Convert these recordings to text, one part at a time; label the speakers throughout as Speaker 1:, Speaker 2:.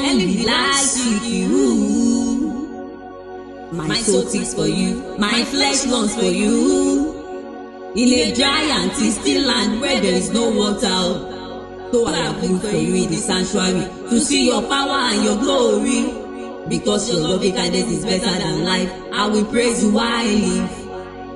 Speaker 1: envy likes you. My soul seeks for you, my flesh longs for you. In a dry and thirsty land where there is no water, so I have looked for you in the sanctuary to see your power and your glory. Because your loving kindness is better than life, I will praise you while I live.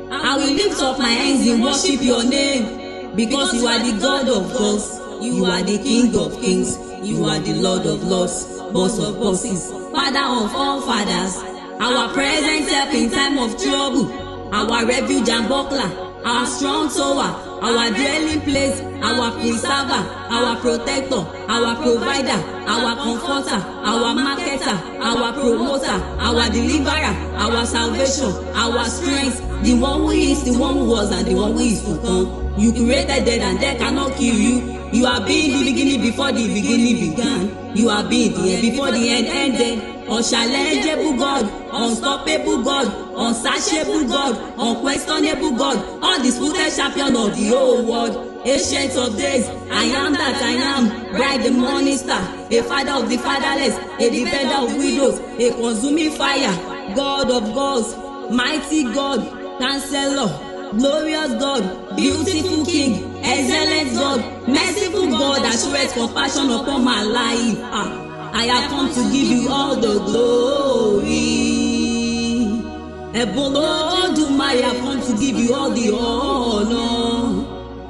Speaker 1: I will lift up my hands and worship your name. Because you are the God of gods, you are the King of kings, you are the Lord of lords, boss of bosses, Father of all fathers, our present help in time of trouble, our refuge and buckler, our strong tower, our dwelling place, our preserver, our protector, our provider, our comforter, our marketer, our promoter, our deliverer, our salvation, our strength, the one who is, the one who was, and the one who is to come. You created death and death cannot kill you. You have been the beginning before the beginning began. You have been the end before the end ended. Unchallengeable God, unstoppable God, unsearchable God, unquestionable God, undisputed champion of the whole world, ancient of days, I am that I am, bright the morning star, a father of the fatherless, a defender of widows, a consuming fire, God of gods, mighty God, counselor, glorious God, beautiful King, excellent God, merciful God that showeth compassion upon my life. I have come to give you all the glory. EbunOlodumare, I have come to give you all the honor.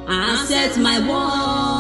Speaker 1: I set my word